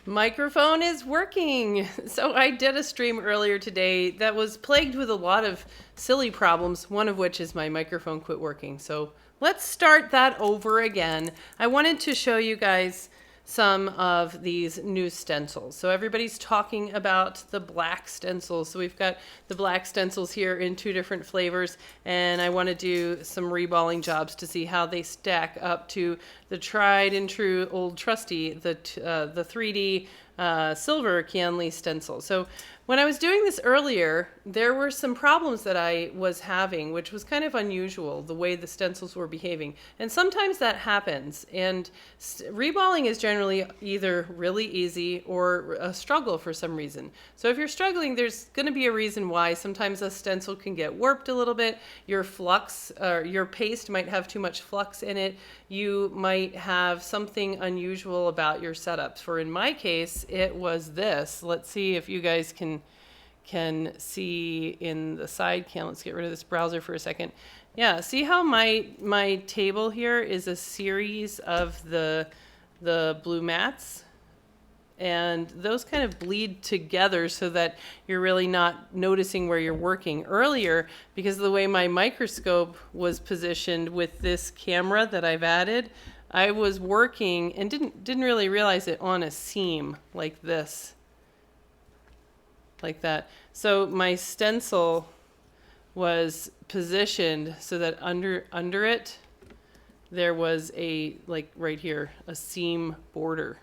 Microphone is working. So I did a stream earlier today that was plagued with a lot of silly problems, one of which is my microphone quit working. So let's start that over again. I wanted to show you guys some of these new stencils. So everybody's talking about the black stencils. So we've got the black stencils here in 2 different flavors, and I want to do some reballing jobs to see how they stack up to the tried and true old trusty, the 3D silver Kian stencil. So when I was doing this earlier, there were some problems that I was having, which was kind of unusual, the way the stencils were behaving. And sometimes that happens. And reballing is generally either really easy or a struggle for some reason. So if you're struggling, there's going to be a reason why. Sometimes a stencil can get warped a little bit. Your flux, or your paste might have too much flux in it. You might have something unusual about your setups. For in my case, it was this. Let's see if you guys can see in the side cam. Let's get rid of this browser for a second. Yeah, see how my table here is a series of the blue mats? And those kind of bleed together so that you're really not noticing where you're working. Earlier, because of the way my microscope was positioned with this camera that I've added, I was working and didn't really realize it on a seam like this. Like that. So my stencil was positioned so that under it there was a, like right here, a seam border.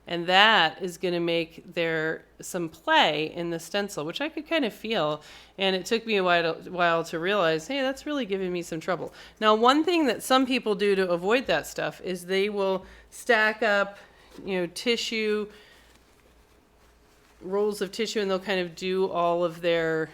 And that is going to make there some play in the stencil, which I could kind of feel. And it took me a while to realize, hey, that's really giving me some trouble. Now, one thing that some people do to avoid that stuff is they will stack up, tissue, rolls of tissue, and they'll kind of do all of their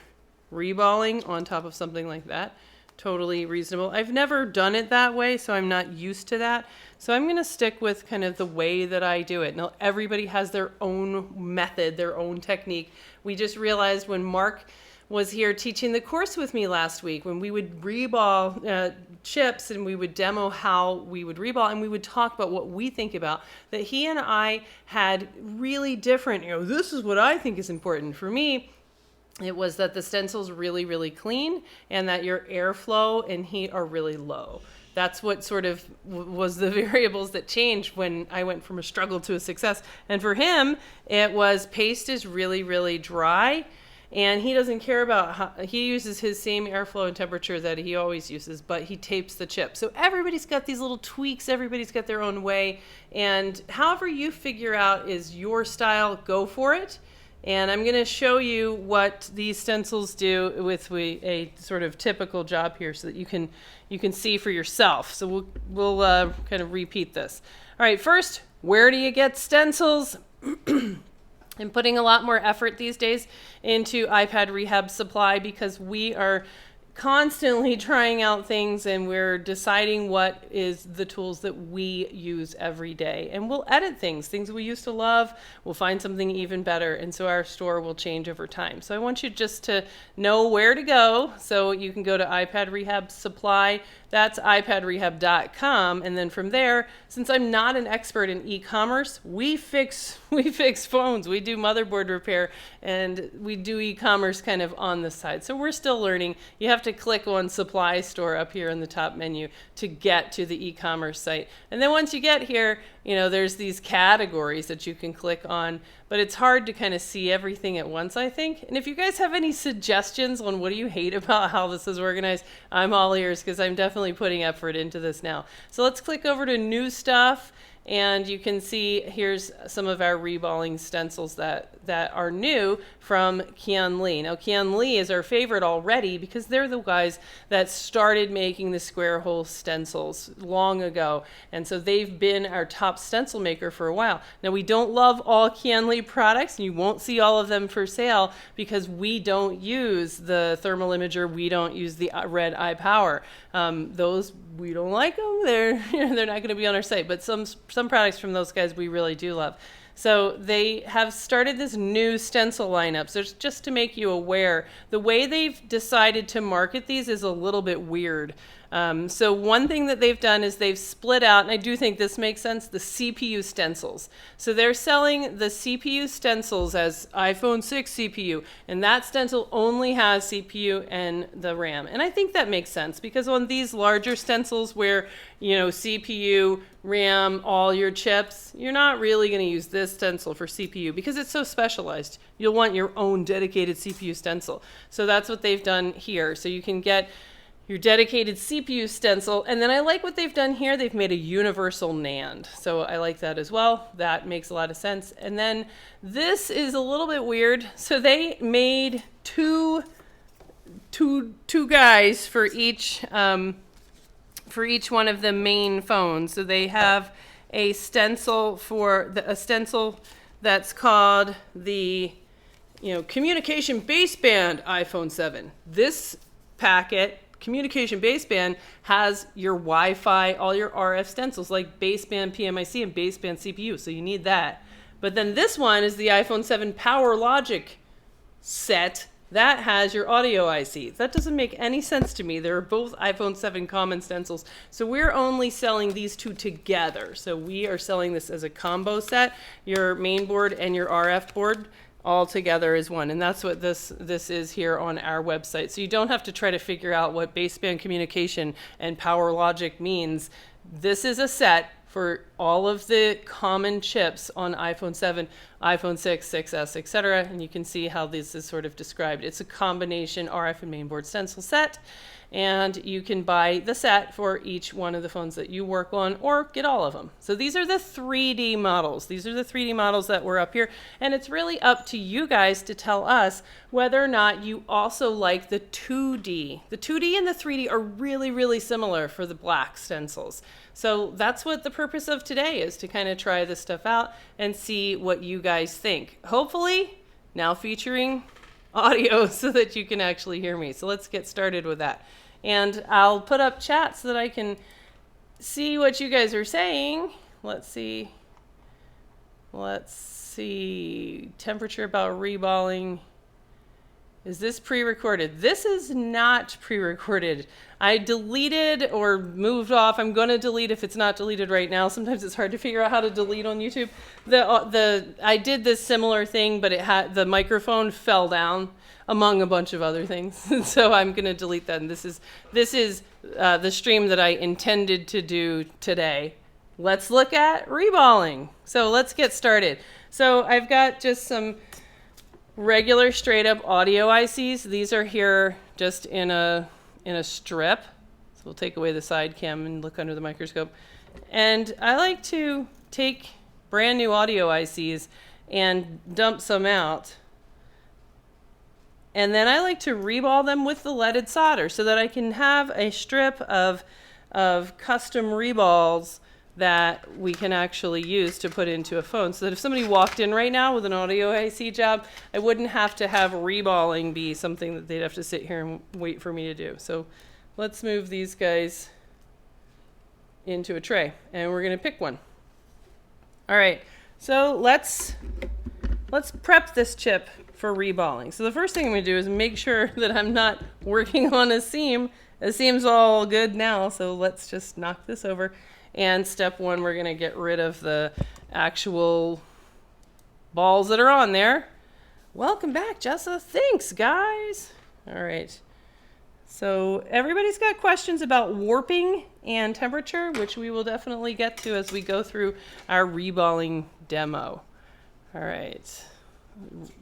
reballing on top of something like that. Totally reasonable. I've never done it that way, so I'm not used to that. So I'm going to stick with kind of the way that I do it. Now, everybody has their own method, their own technique. We just realized when Mark was here teaching the course with me last week, when we would reball chips and we would demo how we would reball and we would talk about what we think about, that he and I had really different, this is what I think is important. For me, it was that the stencil's really, really clean and that your airflow and heat are really low. That's what sort of was the variables that changed when I went from a struggle to a success. And for him, it was paste is really, really dry. And he doesn't care about how, he uses his same airflow and temperature that he always uses, but he tapes the chip. So everybody's got these little tweaks. Everybody's got their own way. And however you figure out is your style, go for it. And I'm going to show you what these stencils do with a sort of typical job here so that you can see for yourself. So we'll kind of repeat this. All right, first, where do you get stencils? I'm putting a lot more effort these days into iPad Rehab Supply because we are constantly trying out things and we're deciding what is the tools that we use every day. And we'll edit things we used to love, we'll find something even better. And so our store will change over time. So I want you just to know where to go. So you can go to iPad Rehab Supply. That's iPadRehab.com. And then from there, since I'm not an expert in e-commerce, we fix phones. We do motherboard repair and we do e-commerce kind of on the side. So we're still learning. You have to click on Supply Store up here in the top menu to get to the e-commerce site. And then once you get here, there's these categories that you can click on, but it's hard to kind of see everything at once, I think. And if you guys have any suggestions on what do you hate about how this is organized, I'm all ears because I'm definitely putting effort into this now. So let's click over to New Stuff. And you can see here's some of our reballing stencils that are new from Kian Lee. Now, Kian Lee is our favorite already because they're the guys that started making the square hole stencils long ago. And so they've been our top stencil maker for a while. Now, we don't love all Kian Lee products, and you won't see all of them for sale because we don't use the thermal imager. We don't use the red eye power. Those, we don't like them. They're not going to be on our site, but some products from those guys we really do love. So they have started this new stencil lineup. So just to make you aware, the way they've decided to market these is a little bit weird. So one thing that they've done is they've split out, and I do think this makes sense, the CPU stencils. So they're selling the CPU stencils as iPhone 6 CPU, and that stencil only has CPU and the RAM. And I think that makes sense because on these larger stencils where, you know, CPU, RAM, all your chips, you're not really going to use this stencil for CPU because it's so specialized. You'll want your own dedicated CPU stencil. So that's what they've done here. So you can get your dedicated CPU stencil. And then I like what they've done here. They've made a universal NAND. So I like that as well. That makes a lot of sense. And then this is a little bit weird. So they made two guys for each one of the main phones. So they have a stencil a stencil that's called the, you know, communication baseband iPhone 7. This packet, communication baseband, has your Wi-Fi, all your RF stencils like baseband PMIC and baseband CPU. So you need that. But then this one is the iPhone 7 Power Logic set that has your audio IC. That doesn't make any sense to me. They're both iPhone 7 common stencils. So we're only selling these two together. So we are selling this as a combo set, your main board and your RF board all together as one. And that's what this is here on our website. So you don't have to try to figure out what baseband communication and Power Logic means. This is a set for all of the common chips on iPhone 7, iPhone 6, 6S, etc. And you can see how this is sort of described. It's a combination RF and mainboard stencil set. And you can buy the set for each one of the phones that you work on or get all of them. So these are the 3D models. These are the 3D models that were up here. And it's really up to you guys to tell us whether or not you also like the 2D. The 2D and the 3D are really, really similar for the black stencils. So that's what the purpose of today is, to kind of try this stuff out and see what you guys think. Hopefully, now featuring audio so that you can actually hear me. So let's get started with that. And I'll put up chat so that I can see what you guys are saying. Let's see. Temperature about reballing. Is this pre-recorded? This is not pre-recorded. I deleted or moved off. I'm going to delete if it's not deleted right now. Sometimes it's hard to figure out how to delete on YouTube. I did this similar thing, but the microphone fell down among a bunch of other things. So I'm going to delete that. And this is the stream that I intended to do today. Let's look at reballing. So let's get started. So I've got just some regular straight up audio ICs. These are here just in a strip. So we'll take away the side cam and look under the microscope. And I like to take brand new audio ICs and dump some out. And then I like to reball them with the leaded solder so that I can have a strip of custom reballs that we can actually use to put into a phone, so that if somebody walked in right now with an audio IC job, I wouldn't have to have reballing be something that they'd have to sit here and wait for me to do. So let's move these guys into a tray, and we're going to pick one. All right, so let's prep this chip for reballing. So the first thing I'm going to do is make sure that I'm not working on a seam. The seam's all good now, so let's just knock this over. And step one, we're going to get rid of the actual balls that are on there. Welcome back, Jessa. Thanks, guys. All right. So everybody's got questions about warping and temperature, which we will definitely get to as we go through our reballing demo. All right.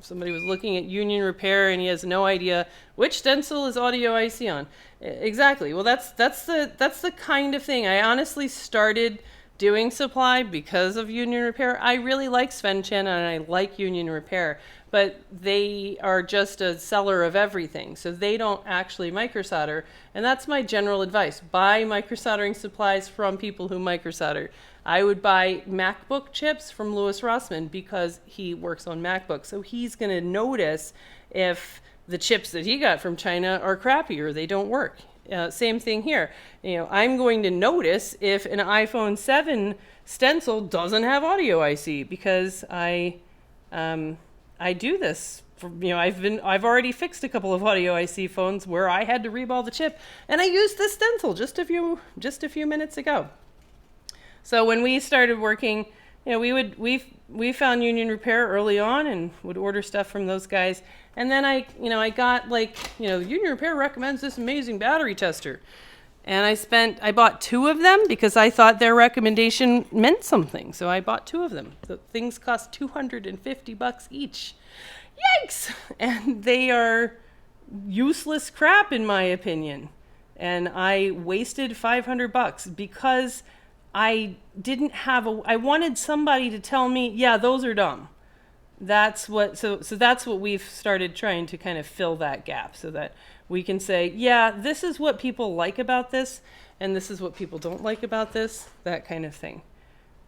Somebody was looking at Union Repair and he has no idea which stencil is audio IC on. Exactly. Well, that's the kind of thing. I honestly started doing supply because of Union Repair. I really like Sven Chen and I like Union Repair, but they are just a seller of everything. So they don't actually microsolder. And that's my general advice. Buy microsoldering supplies from people who microsolder. I would buy MacBook chips from Louis Rossmann because he works on MacBooks. So he's going to notice if the chips that he got from China are crappy or they don't work. Same thing here. You know, I'm going to notice if an iPhone 7 stencil doesn't have audio IC because I do this I've already fixed a couple of audio IC phones where I had to reball the chip, and I used this stencil just a few minutes ago. So when we started working, we found Union Repair early on and would order stuff from those guys. And then I got Union Repair recommends this amazing battery tester. And I bought 2 of them because I thought their recommendation meant something. So I bought 2 of them. The things cost $250 each. Yikes! And they are useless crap in my opinion. And I wasted $500 because I wanted somebody to tell me, yeah, those are dumb. That's what we've started trying to kind of fill that gap so that we can say, yeah, this is what people like about this, and this is what people don't like about this, that kind of thing.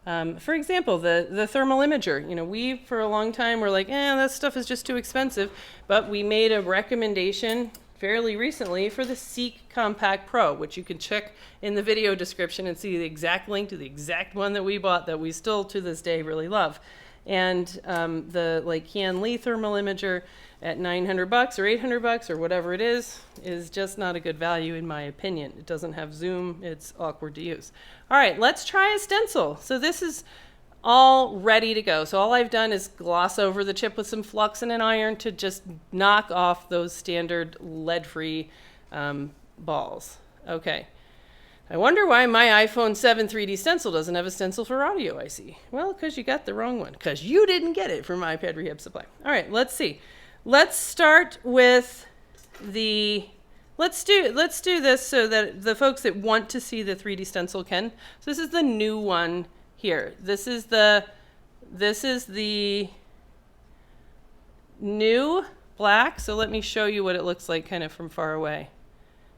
For example, the thermal imager, we for a long time were like, that stuff is just too expensive, but we made a recommendation fairly recently for the Seek Compact Pro, which you can check in the video description and see the exact link to the exact one that we bought that we still to this day really love. And the Kian Lee thermal imager at $900 or $800 or whatever it is just not a good value in my opinion. It doesn't have zoom, it's awkward to use. All right, let's try a stencil. So this is all ready to go. So all I've done is gloss over the chip with some flux and an iron to just knock off those standard lead-free balls. Okay. I wonder why my iPhone 7 3D stencil doesn't have a stencil for audio IC. Well, because you got the wrong one. Because you didn't get it from iPad Rehab Supply. All right, let's see. Let's start with let's do this so that the folks that want to see the 3D stencil can. So this is the new one here. This is the new black. So let me show you what it looks like kind of from far away.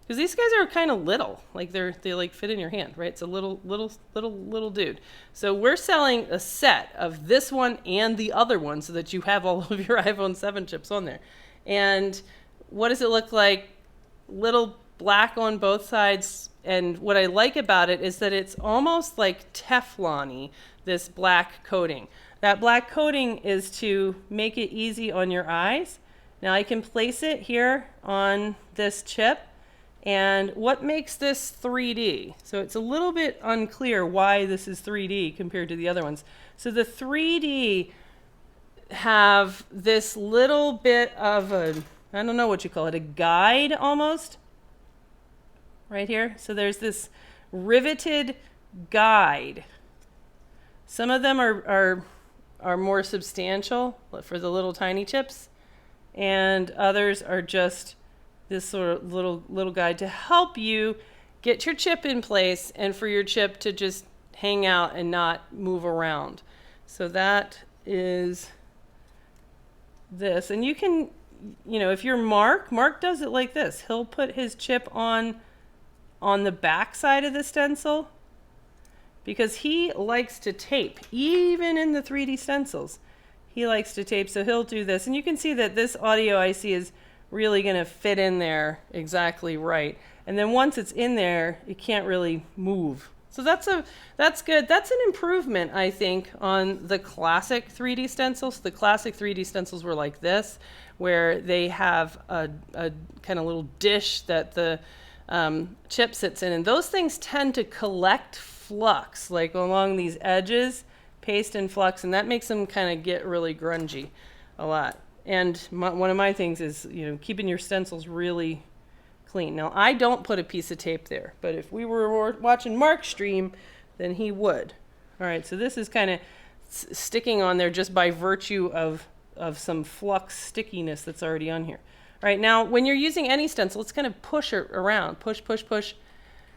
Because these guys are kind of little, like they like fit in your hand, right? It's a little dude. So we're selling a set of this one and the other one so that you have all of your iPhone 7 chips on there. And what does it look like? Little black on both sides. And what I like about it is that it's almost like Teflon-y, this black coating. That black coating is to make it easy on your eyes. Now I can place it here on this chip. And what makes this 3D? So it's a little bit unclear why this is 3D compared to the other ones. So the 3D have this little bit of I don't know what you call it, a guide almost, right here. So there's this riveted guide. Some of them are more substantial for the little tiny chips, and others are just this sort of little guide to help you get your chip in place and for your chip to just hang out and not move around. So that is this. And you can, if you're Mark does it like this. He'll put his chip on the back side of the stencil because he likes to tape, even in the 3D stencils. He likes to tape, so he'll do this. And you can see that this audio IC is really going to fit in there exactly right. And then once it's in there, it can't really move. So that's good. That's an improvement, I think, on the classic 3D stencils. The classic 3D stencils were like this, where they have a kind of little dish that the chip sits in. And those things tend to collect flux, like along these edges, paste and flux, and that makes them kind of get really grungy a lot. And one of my things is, keeping your stencils really clean. Now, I don't put a piece of tape there, but if we were watching Mark stream, then he would. All right, so this is kind of sticking on there just by virtue of some flux stickiness that's already on here. All right, now, when you're using any stencil, let's kind of push it around. Push, push, push.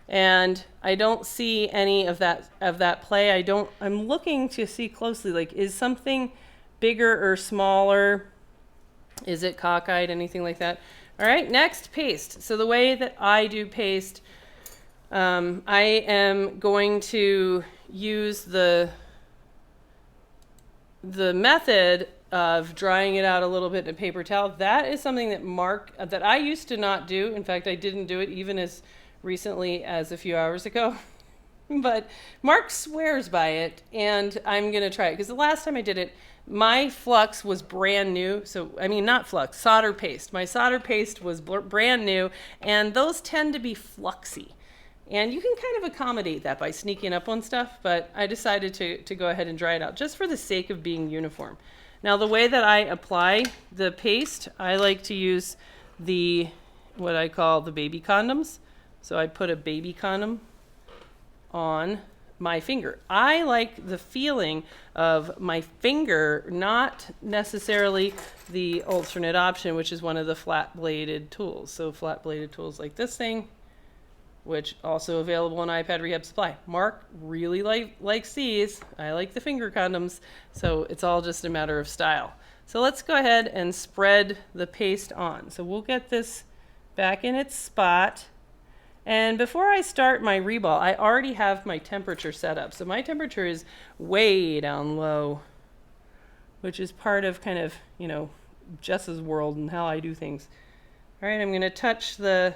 And I don't see any of that play. I'm looking to see closely, like, is something bigger or smaller? Is it cockeyed, anything like that? All right, next, paste. So the way that I do paste, I am going to use the method of drying it out a little bit in a paper towel. That is something that I used to not do. In fact, I didn't do it even as recently as a few hours ago. But Mark swears by it, and I'm going to try it. Because the last time I did it, my flux was brand new. So, I mean, not flux, solder paste. My solder paste was brand new, and those tend to be fluxy. And you can kind of accommodate that by sneaking up on stuff, but I decided to go ahead and dry it out just for the sake of being uniform. Now, the way that I apply the paste, I like to use what I call the baby condoms. So I put a baby condom on my finger. I like the feeling of my finger, not necessarily the alternate option, which is one of the flat bladed tools. So flat bladed tools like this thing, which also available on iPad Rehab Supply. Mark really likes these. I like the finger condoms. So it's all just a matter of style. So let's go ahead and spread the paste on. So we'll get this back in its spot. And before I start my reball, I already have my temperature set up. So my temperature is way down low, which is part of kind of, you know, Jess's world and how I do things. All right, I'm going to touch the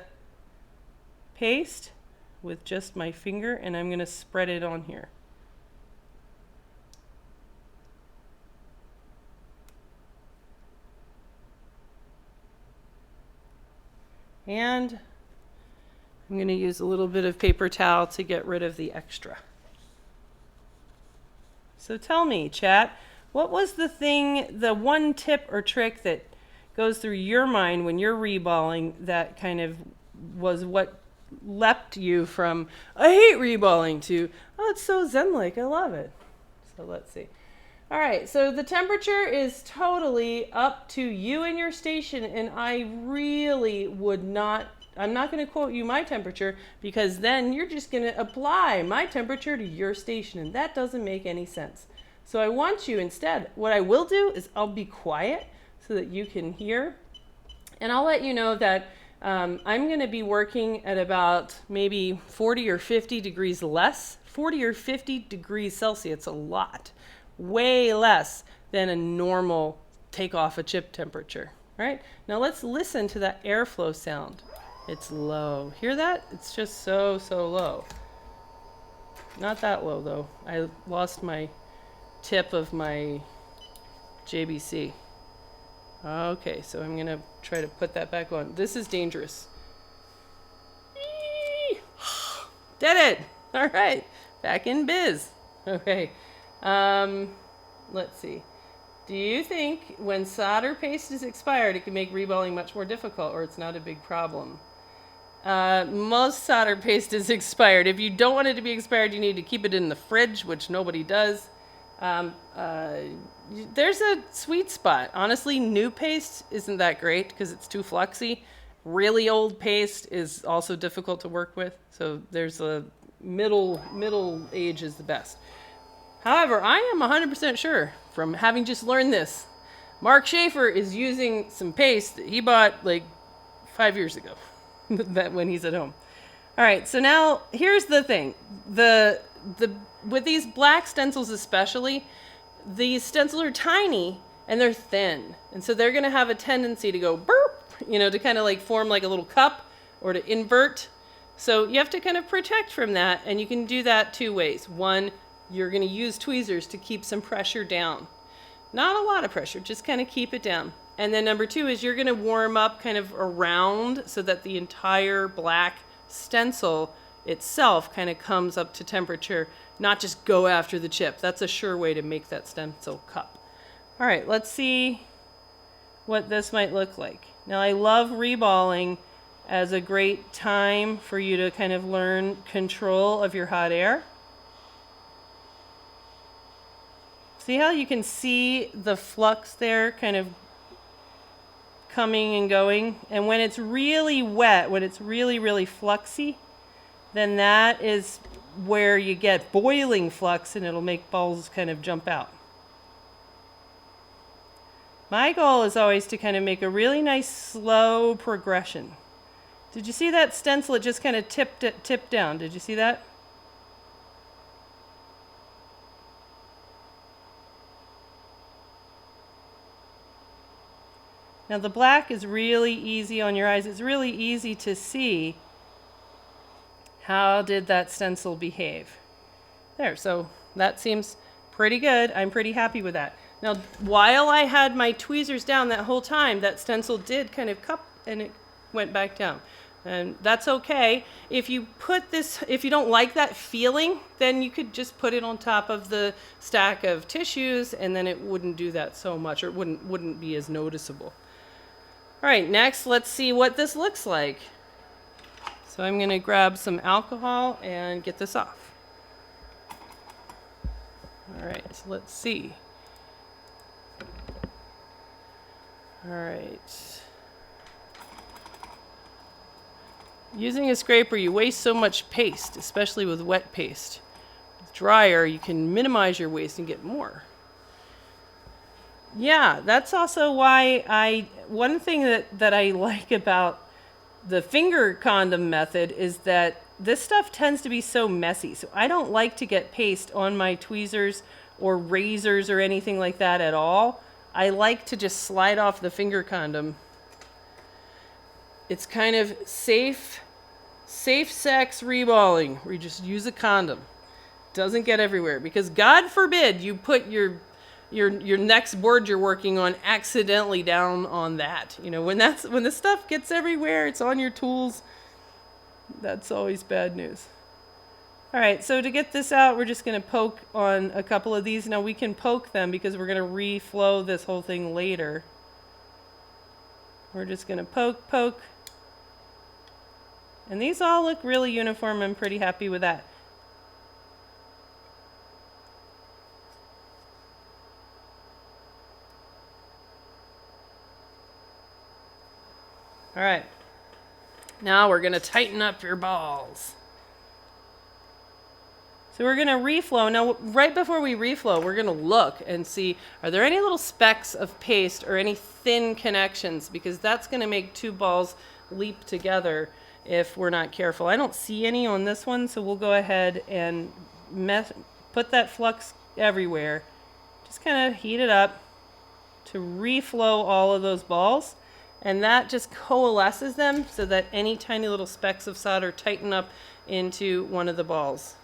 paste with just my finger, and I'm going to spread it on here. And I'm going to use a little bit of paper towel to get rid of the extra. So tell me, chat, what was the one tip or trick that goes through your mind when you're reballing that kind of was what leapt you from, I hate reballing, to, oh, it's so zen-like, I love it. So let's see. All right, so the temperature is totally up to you and your station, and I really would not, I'm not going to quote you my temperature, because then you're just going to apply my temperature to your station, and that doesn't make any sense. So I want you instead, what I will do is I'll be quiet so that you can hear, and I'll let you know that I'm going to be working at about maybe 40 or 50 degrees less. 40 or 50 degrees Celsius, a lot. Way less than a normal take off a chip temperature, right? Now let's listen to that airflow sound. It's low. Hear that? It's just so low. Not that low though. I lost my tip of my JBC. Okay, so I'm gonna try to put that back on. This is dangerous. Did it! All right, back in biz. Okay. Let's see. Do you think when solder paste is expired, it can make reballing much more difficult, or it's not a big problem? Most solder paste is expired. If you don't want it to be expired, you need to keep it in the fridge, which nobody does. There's a sweet spot. Honestly, new paste isn't that great because it's too fluxy. Really old paste is also difficult to work with. So there's a middle age is the best. However, I am 100% sure from having just learned this, Mark Schaefer is using some paste that he bought like 5 years ago that when he's at home. All right, so now here's the thing. With these black stencils especially, these stencils are tiny and they're thin. And so they're going to have a tendency to go burp, you know, to kind of like form like a little cup or to invert. So you have to kind of protect from that, and you can do that two ways. One, you're going to use tweezers to keep some pressure down. Not a lot of pressure, just kind of keep it down. And then number two is you're going to warm up kind of around so that the entire black stencil itself kind of comes up to temperature, not just go after the chip. That's a sure way to make that stencil cup. All right, let's see what this might look like. Now, I love reballing as a great time for you to kind of learn control of your hot air. See how you can see the flux there kind of coming and going? And when it's really wet, when it's really fluxy, then that is where you get boiling flux, and it'll make balls kind of jump out. My goal is always to kind of make a really nice slow progression. Did you see that stencil? It just kind of tipped down. Did you see that? Now the black is really easy on your eyes. It's really easy to see how did that stencil behave. There, so that seems pretty good. I'm pretty happy with that. Now, while I had my tweezers down that whole time, that stencil did kind of cup and it went back down. And that's okay. If you put this, if you don't like that feeling, then you could just put it on top of the stack of tissues and then it wouldn't do that so much, or it wouldn't be as noticeable. All right, next, let's see what this looks like. So I'm gonna grab some alcohol and get this off. All right, so let's see. All right. Using a scraper, you waste so much paste, especially with wet paste. With dryer, you can minimize your waste and get more. Yeah, that's also why one thing that I like about the finger condom method is that this stuff tends to be so messy. So I don't like to get paste on my tweezers or razors or anything like that at all. I like to just slide off the finger condom. It's kind of safe sex reballing, where you just use a condom. Doesn't get everywhere, because God forbid you put your next board you're working on accidentally down on that. You know, when the stuff gets everywhere, it's on your tools. That's always bad news. All right, so to get this out, we're just going to poke on a couple of these. Now we can poke them because we're going to reflow this whole thing later. We're just going to poke. And these all look really uniform. I'm pretty happy with that. All right. Now we're going to tighten up your balls. So we're going to reflow. Now, right before we reflow, we're going to look and see, are there any little specks of paste or any thin connections? Because that's going to make two balls leap together if we're not careful. I don't see any on this one, so we'll go ahead and put that flux everywhere. Just kind of heat it up to reflow all of those balls. And that just coalesces them so that any tiny little specks of solder tighten up into one of the balls.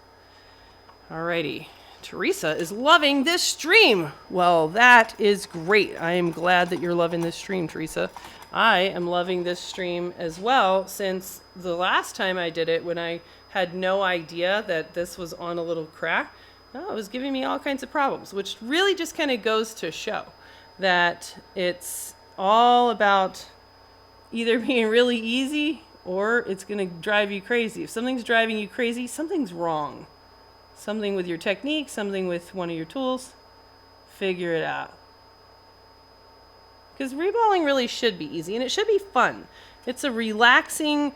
Alrighty, Teresa is loving this stream. Well, that is great. I am glad that you're loving this stream, Teresa. I am loving this stream as well, since the last time I did it, when I had no idea that this was on a little crack, it was giving me all kinds of problems, which really just kind of goes to show that it's all about either being really easy or it's going to drive you crazy. If something's driving you crazy, something's wrong. Something with your technique, something with one of your tools, figure it out. Because reballing really should be easy, and it should be fun. It's a relaxing,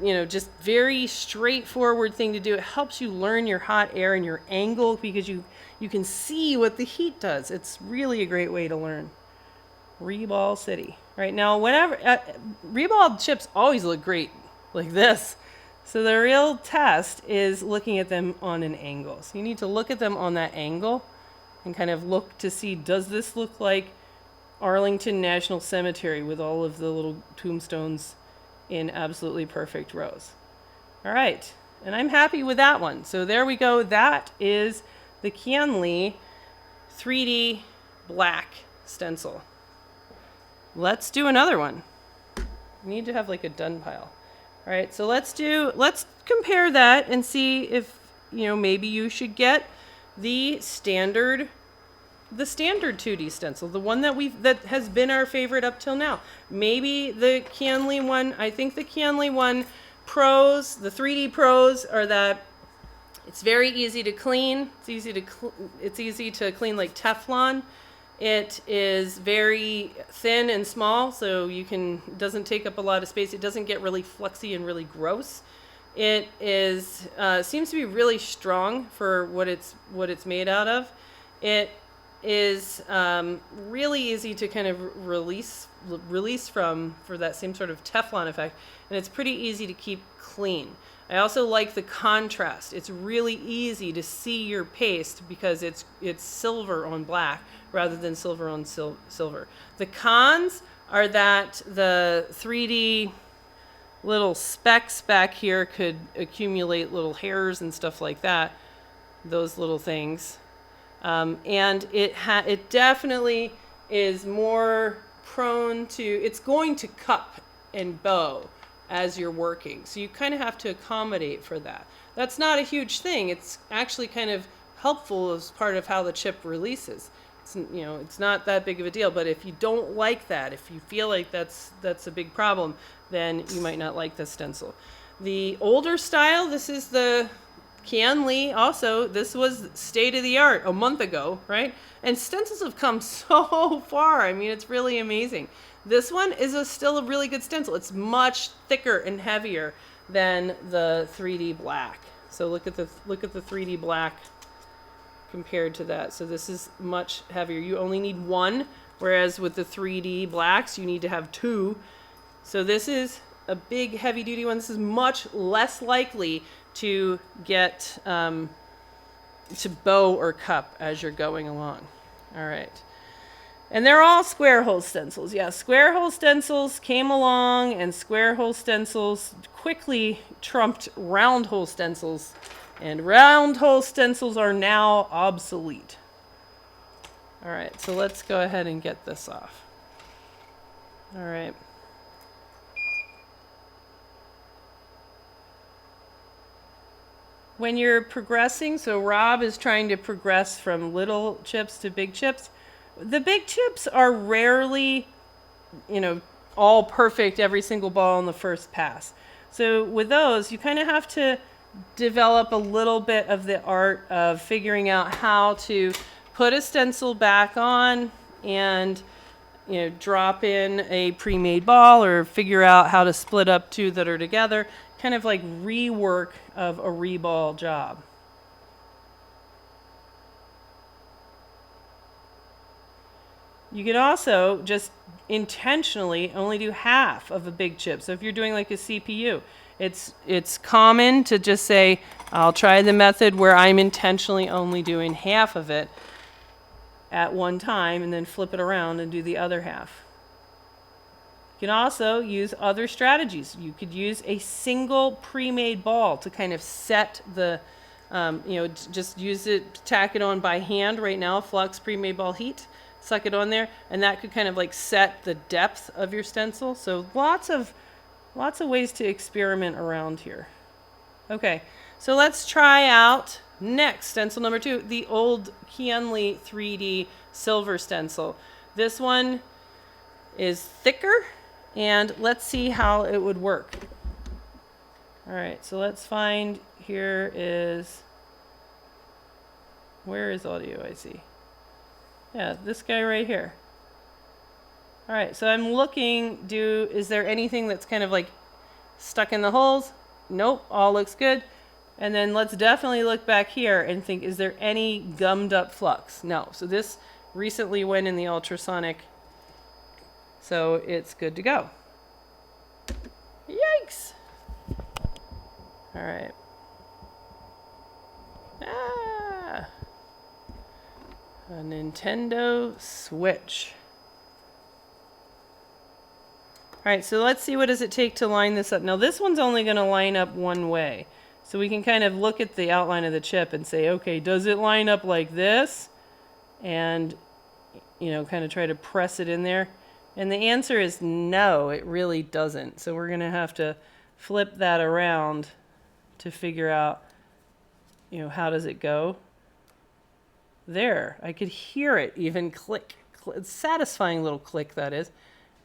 just very straightforward thing to do. It helps you learn your hot air and your angle, because you can see what the heat does. It's really a great way to learn. Reball City. Right now, whenever reballed chips always look great like this. So the real test is looking at them on an angle. So you need to look at them on that angle and kind of look to see, does this look like Arlington National Cemetery with all of the little tombstones in absolutely perfect rows? All right, and I'm happy with that one. So there we go. That is the Kianli 3D black stencil. Let's do another one. We need to have like a done pile. All right, so let's compare that and see if, maybe you should get the standard 2D stencil, the one that has been our favorite up till now. Maybe the Kianli one. I think the Kianli one pros, the 3D pros, are that it's very easy to clean. It's easy to clean like Teflon. It is very thin and small, so doesn't take up a lot of space. It doesn't get really fluxy and really gross. It seems to be really strong for what it's made out of. It is really easy to kind of release from for that same sort of Teflon effect, and it's pretty easy to keep clean. I also like the contrast. It's really easy to see your paste because it's silver on black rather than silver on silver. The cons are that the 3D little specks back here could accumulate little hairs and stuff like that. those little things. And it definitely is more prone to, it's going to cup and bow as you're working. So you kind of have to accommodate for that. That's not a huge thing. It's actually kind of helpful as part of how the chip releases. It's, you know, it's not that big of a deal, but if you don't like that, if you feel like that's a big problem, then you might not like the stencil. The older style, this is the Kian Lee also, this was state of the art a month ago, right? And stencils have come so far. I mean, it's really amazing. This one is still a really good stencil. It's much thicker and heavier than the 3D black. So look at the 3D black compared to that. So this is much heavier. You only need one, whereas with the 3D blacks, you need to have two. So this is a big heavy duty one. This is much less likely to get to bow or cup as you're going along. All right. And they're all square hole stencils. Yeah, square hole stencils came along, and square hole stencils quickly trumped round hole stencils, and round hole stencils are now obsolete. All right, so let's go ahead and get this off. All right. When you're progressing, so Rob is trying to progress from little chips to big chips. The big chips are rarely, you know, all perfect, every single ball in the first pass. So with those, you kind of have to develop a little bit of the art of figuring out how to put a stencil back on and, you know, drop in a pre-made ball, or figure out how to split up two that are together, kind of like rework of a reball job. You can also just intentionally only do half of a big chip. So if you're doing like a CPU, it's common to just say, I'll try the method where I'm intentionally only doing half of it at one time, and then flip it around and do the other half. You can also use other strategies. You could use a single pre-made ball to kind of set the, you know, just use it, tack it on by hand right now, flux pre-made ball heat. Suck it on there, and that could kind of like set the depth of your stencil. So lots of ways to experiment around here. Okay, so let's try out next stencil number 2, the old Kian Lee 3D silver stencil. This one is thicker, and let's see how it would work. All right, so let's find, here is, where is audio? I see. Yeah, this guy right here. All right, so I'm looking, is there anything that's kind of like stuck in the holes? Nope, all looks good. And then let's definitely look back here and think, is there any gummed up flux? No, so this recently went in the ultrasonic, so it's good to go. Yikes! All right. Ah! A Nintendo Switch. All right, so let's see, what does it take to line this up. Now this one's only going to line up one way. So we can kind of look at the outline of the chip and say, okay, does it line up like this? And, you know, kind of try to press it in there. And the answer is no, it really doesn't. So we're going to have to flip that around to figure out, you know, how does it go? There, I could hear it even click. It's satisfying little click, that is.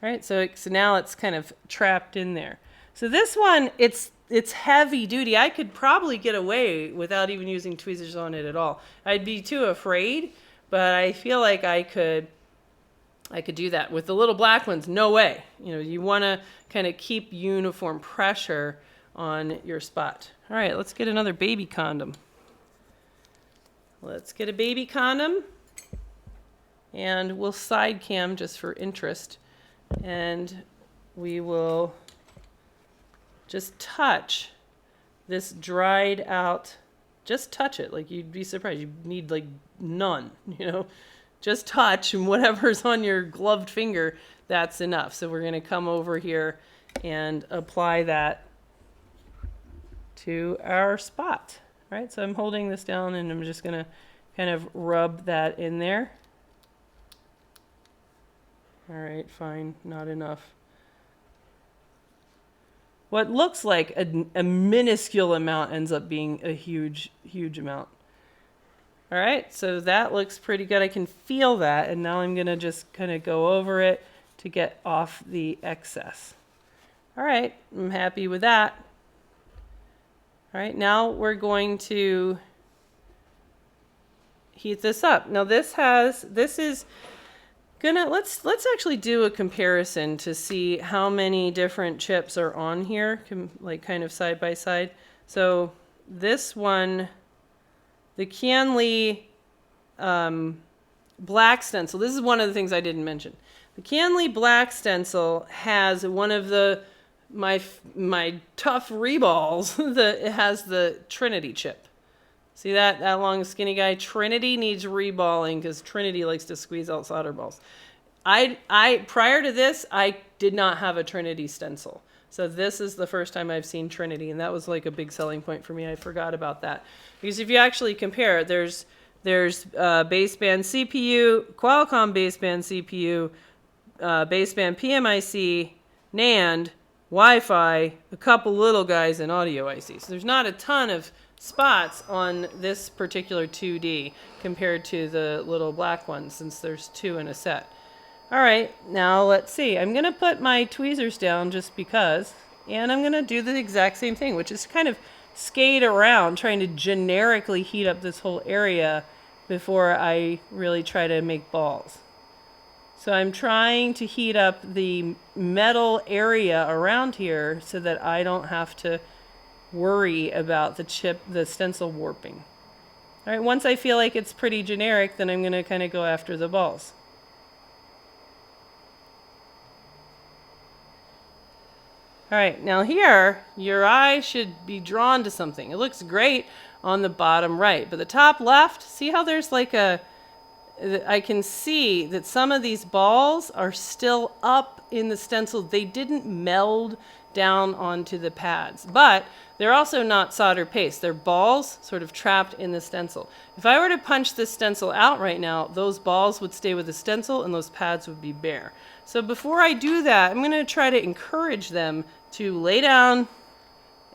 All right, so now it's kind of trapped in there. So this one, it's heavy duty. I could probably get away without even using tweezers on it at all. I'd be too afraid, but I feel like I could do that. With the little black ones, no way. You know, you want to kind of keep uniform pressure on your spot. All right, let's get another baby condom. Let's get a baby condom, and we'll side cam just for interest, and we will just touch this dried out, just touch it. Like, you'd be surprised, you need like none, you know, just touch, and whatever's on your gloved finger, that's enough. So we're going to come over here and apply that to our spot. All right, so I'm holding this down and I'm just going to kind of rub that in there. All right, fine, not enough. What looks like a minuscule amount ends up being a huge, huge amount. All right, so that looks pretty good. I can feel that, and now I'm going to just kind of go over it to get off the excess. All right, I'm happy with that. All right, now we're going to heat this up. Now this is gonna, let's actually do a comparison to see how many different chips are on here, like kind of side by side. So this one, the Kianli black stencil, this is one of the things I didn't mention. The Kianli black stencil has one of my tough reballs that it has the Trinity chip. See that long skinny guy? Trinity needs reballing because Trinity likes to squeeze out solder balls. Prior to this, I did not have a Trinity stencil. So this is the first time I've seen Trinity, and that was like a big selling point for me. I forgot about that. Because if you actually compare, there's baseband CPU, Qualcomm baseband CPU, baseband PMIC, NAND, Wi-Fi, a couple little guys, and audio ICs. So there's not a ton of spots on this particular 2D compared to the little black one, since there's 2 in a set. All right, now let's see. I'm going to put my tweezers down just because, and I'm going to do the exact same thing, which is kind of skate around trying to generically heat up this whole area before I really try to make balls. So I'm trying to heat up the metal area around here so that I don't have to worry about the stencil warping. All right, once I feel like it's pretty generic, then I'm going to kind of go after the balls. All right, now here, your eye should be drawn to something. It looks great on the bottom right, but the top left, see how there's like I can see that some of these balls are still up in the stencil. They didn't meld down onto the pads, but they're also not solder paste. They're balls sort of trapped in the stencil. If I were to punch this stencil out right now, those balls would stay with the stencil and those pads would be bare. So before I do that, I'm going to try to encourage them to lay down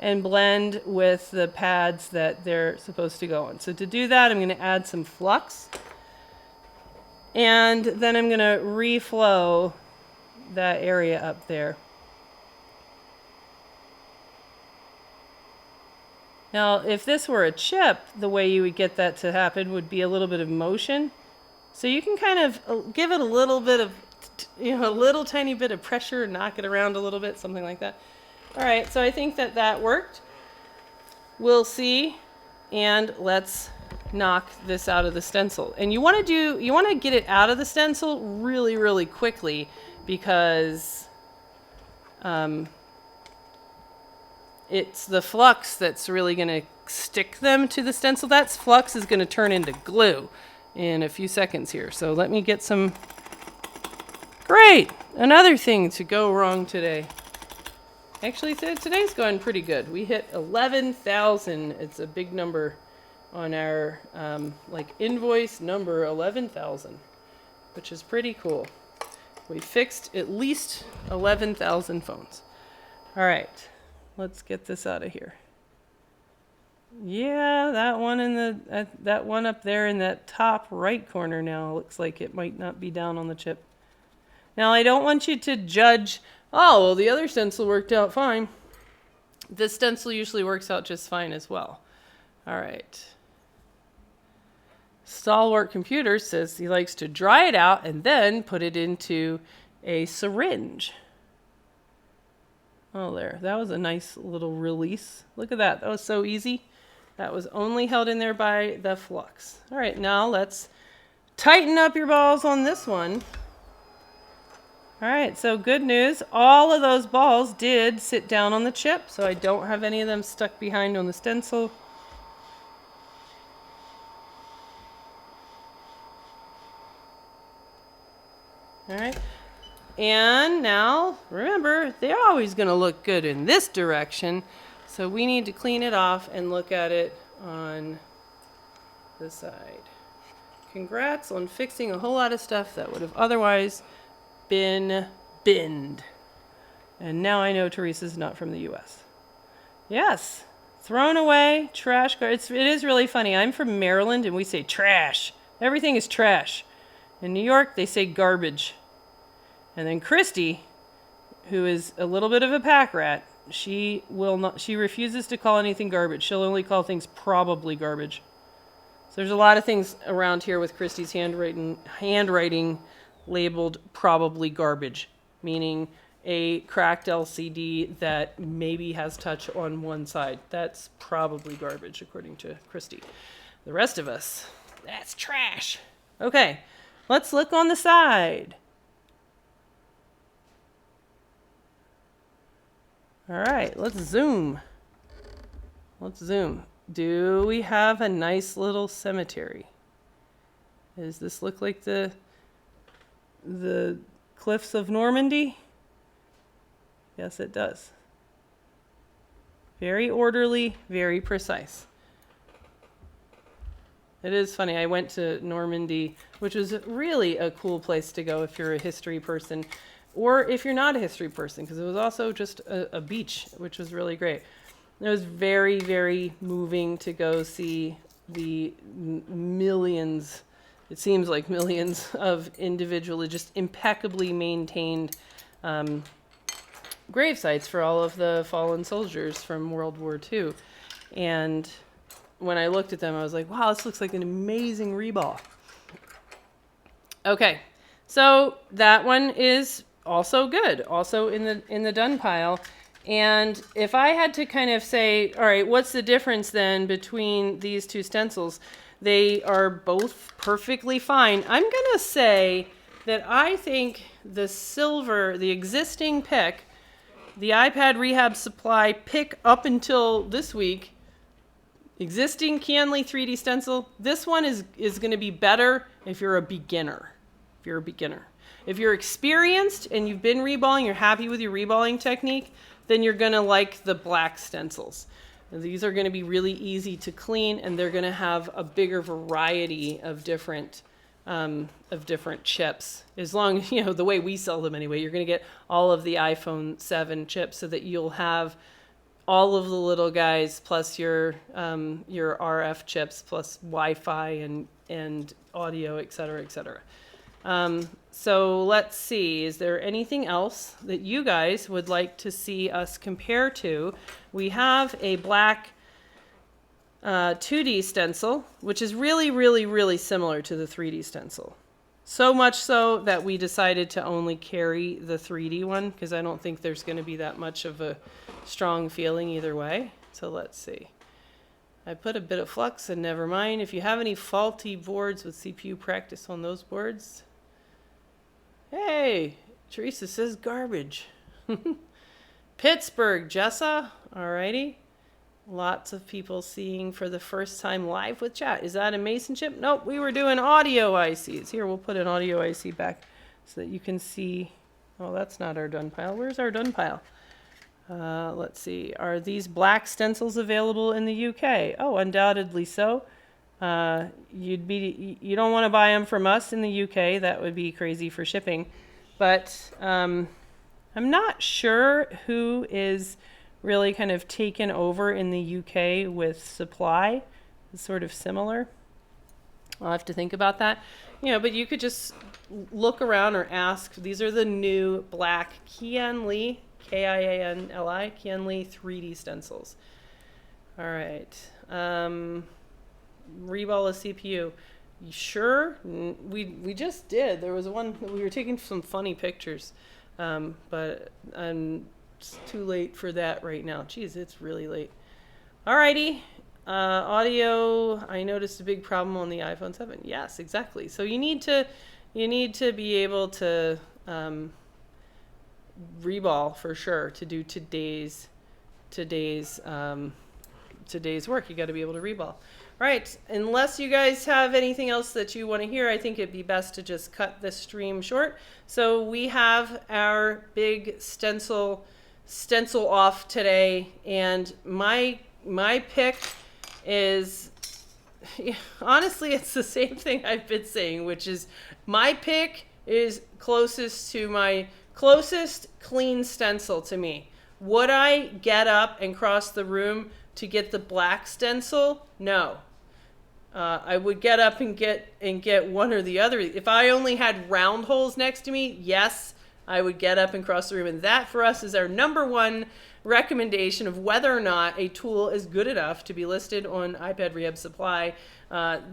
and blend with the pads that they're supposed to go on. So to do that, I'm going to add some flux. And then I'm going to reflow that area up there. Now, if this were a chip, the way you would get that to happen would be a little bit of motion. So you can kind of give it a little bit of, a little tiny bit of pressure, knock it around a little bit, something like that. All right, so I think that worked. We'll see, and let's knock this out of the stencil. And you want to get it out of the stencil really, really quickly because it's the flux that's really going to stick them to the stencil. That flux is going to turn into glue in a few seconds here. So let me get some. Great! Another thing to go wrong today. Actually, today's going pretty good. We hit 11,000. It's a big number on our invoice number 11,000, which is pretty cool. We fixed at least 11,000 phones. All right, let's get this out of here. Yeah, that one up there in that top right corner now looks like it might not be down on the chip. Now, I don't want you to judge, oh, well, the other stencil worked out fine. This stencil usually works out just fine as well. All right. Stalwart Computers says he likes to dry it out and then put it into a syringe. Oh, there. That was a nice little release. Look at that. That was so easy. That was only held in there by the flux. All right, now let's tighten up your balls on this one. All right, so good news. All of those balls did sit down on the chip, so I don't have any of them stuck behind on the stencil. All right, and now remember, they're always going to look good in this direction, so we need to clean it off and look at it on the side. Congrats on fixing a whole lot of stuff that would have otherwise been binned. And now I know Teresa's not from the US. Yes. Thrown away, trash. It is really funny. I'm from Maryland and we say trash. Everything is trash. In New York, they say garbage. And then Christy, who is a little bit of a pack rat, she refuses to call anything garbage. She'll only call things probably garbage. So there's a lot of things around here with Christy's handwriting labeled probably garbage, meaning a cracked LCD that maybe has touch on one side. That's probably garbage, according to Christy. The rest of us, that's trash. Okay, let's look on the side. All right, let's zoom. Let's zoom. Do we have a nice little cemetery? Does this look like the cliffs of Normandy? Yes, it does. Very orderly, very precise. It is funny. I went to Normandy, which was really a cool place to go if you're a history person, or if you're not a history person, because it was also just a beach, which was really great. It was very, very moving to go see the millions, it seems like millions of individually just impeccably maintained grave sites for all of the fallen soldiers from World War II. And when I looked at them, I was like, wow, this looks like an amazing reball. Okay, so that one is also good, also in the done pile. And if I had to kind of say, all right, what's the difference then between these two stencils? They are both perfectly fine. I'm going to say that I think the silver, the existing pick, the iPad Rehab Supply pick up until this week, existing Canly 3D stencil, this one is going to be better if you're a beginner. If you're a beginner. If you're experienced and you've been reballing, you're happy with your reballing technique, then you're going to like the black stencils. And these are going to be really easy to clean, and they're going to have a bigger variety of different chips. As long as, the way we sell them anyway, you're going to get all of the iPhone 7 chips so that you'll have all of the little guys plus your RF chips plus Wi-Fi and audio, et cetera, et cetera. So let's see, is there anything else that you guys would like to see us compare to? We have a black 2D stencil, which is really, really, really similar to the 3D stencil. So much so that we decided to only carry the 3D one because I don't think there's going to be that much of a strong feeling either way. So let's see. I put a bit of flux, and never mind. If you have any faulty boards with CPU, practice on those boards. Hey, Teresa says garbage. Pittsburgh, Jessa. Alrighty. Lots of people seeing for the first time live with chat. Is that a Mason chip? Nope, we were doing audio ICs. Here, we'll put an audio IC back so that you can see. Oh, that's not our done pile. Where's our done pile? Let's see. Are these black stencils available in the UK? Oh, undoubtedly so. You don't want to buy them from us in the UK. That would be crazy for shipping. But I'm not sure who is really kind of taken over in the UK with supply. It's sort of similar. I'll have to think about that. But you could just look around or ask. These are the new black Kianli, Kianli, Kianli 3D stencils. All right. Reball a CPU. You sure? We just did. There was one that we were taking some funny pictures, but it's too late for that right now. Geez, it's really late. Alrighty. Audio. I noticed a big problem on the iPhone 7. Yes, exactly. So you need to be able to reball for sure to do today's work. You got to be able to reball. Right, unless you guys have anything else that you want to hear, I think it'd be best to just cut this stream short. So we have our big stencil off today, and my pick is, honestly, it's the same thing I've been saying, which is my pick is closest to my closest clean stencil to me. Would I get up and cross the room to get the black stencil? No. I would get up and get one or the other. If I only had round holes next to me, yes, I would get up and cross the room. And that for us is our number one recommendation of whether or not a tool is good enough to be listed on iPad Rehab Supply.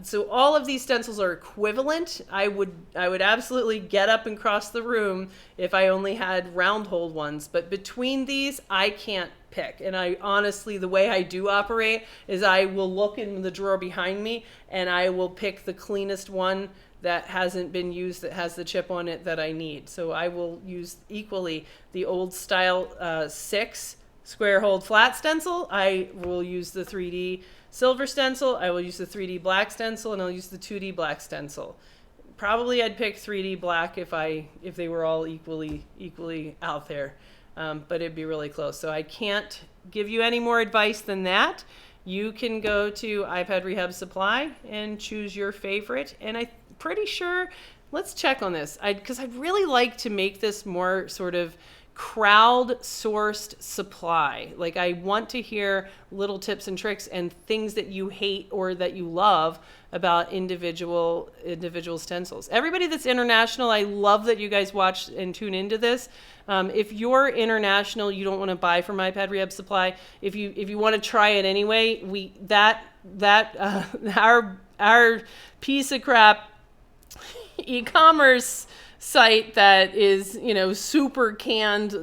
So all of these stencils are equivalent. I would absolutely get up and cross the room if I only had round hole ones. But between these, I can't pick. And I honestly, the way I do operate is I will look in the drawer behind me and I will pick the cleanest one that hasn't been used, that has the chip on it that I need. So I will use equally the old style 6 square hold flat stencil. I will use the 3D silver stencil. I will use the 3D black stencil, and I'll use the 2D black stencil. Probably I'd pick 3D black if they were all equally out there, but it'd be really close. So I can't give you any more advice than that. You can go to iPad Rehab Supply and choose your favorite. And I'm pretty sure, let's check on this, because I'd really like to make this more sort of crowd-sourced supply. Like, I want to hear little tips and tricks and things that you hate or that you love about individual stencils. Everybody that's international, I love that you guys watch and tune into this. If you're international, you don't want to buy from iPad Rehab Supply. If you want to try it anyway, our piece of crap e-commerce site that is, super canned,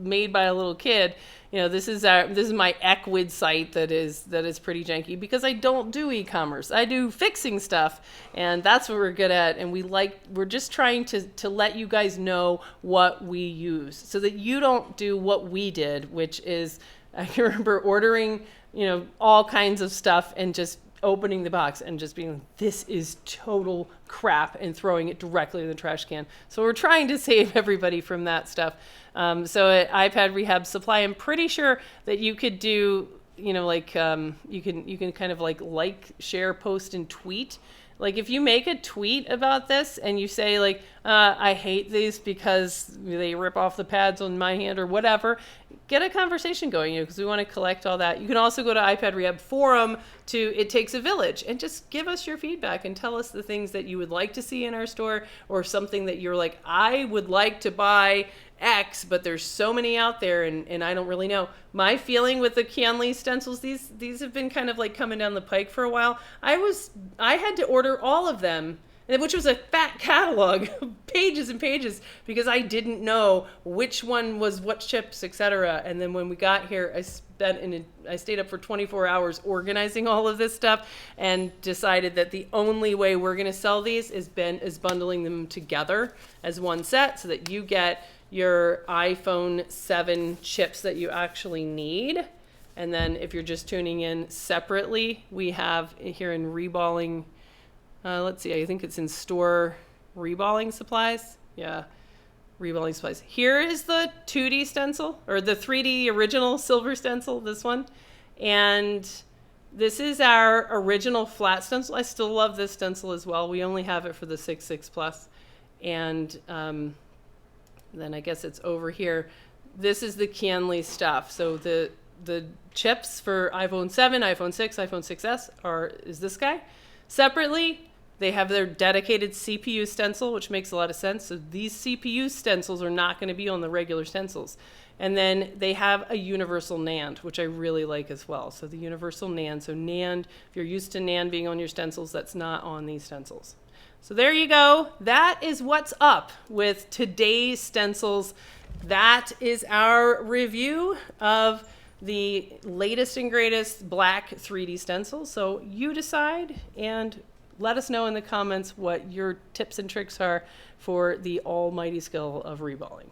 made by a little kid. This is my Equid site that is pretty janky, because I don't do e-commerce. I do fixing stuff, and that's what we're good at. And we're just trying to let you guys know what we use, so that you don't do what we did, which is, I remember ordering, all kinds of stuff and just opening the box and just being, this is total crap, and throwing it directly in the trash can. So we're trying to save everybody from that stuff. So at iPad Rehab Supply, I'm pretty sure that you could do, you can kind of like, share, post, and tweet. Like, if you make a tweet about this and you say, I hate these because they rip off the pads on my hand or whatever, get a conversation going, because we want to collect all that. You can also go to iPad Rehab Forum to It Takes a Village and just give us your feedback and tell us the things that you would like to see in our store, or something that you're like, I would like to buy X, but there's so many out there and I don't really know. My feeling with the Canley stencils, these have been kind of coming down the pike for a while. I had to order all of them, which was a fat catalog of pages and pages, because I didn't know which one was what chips, etc. And then when we got here, I stayed up for 24 hours organizing all of this stuff, and decided that the only way we're going to sell these is bundling them together as one set, so that you get your iPhone 7 chips that you actually need. And then if you're just tuning in separately, we have here in Reballing, let's see, I think it's in store Reballing Supplies. Yeah, Reballing Supplies. Here is the 2D stencil, or the 3D original silver stencil, this one. And this is our original flat stencil. I still love this stencil as well. We only have it for the 6.6 Plus. And then I guess it's over here. This is the Canley stuff. So the chips for iPhone 7, iPhone 6, iPhone 6S is this guy. Separately, they have their dedicated CPU stencil, which makes a lot of sense. So these CPU stencils are not going to be on the regular stencils. And then they have a universal NAND, which I really like as well. So the universal NAND. So NAND, if you're used to NAND being on your stencils, that's not on these stencils. So there you go. That is what's up with today's stencils. That is our review of the latest and greatest black 3D stencils. So you decide, and let us know in the comments what your tips and tricks are for the almighty skill of reballing.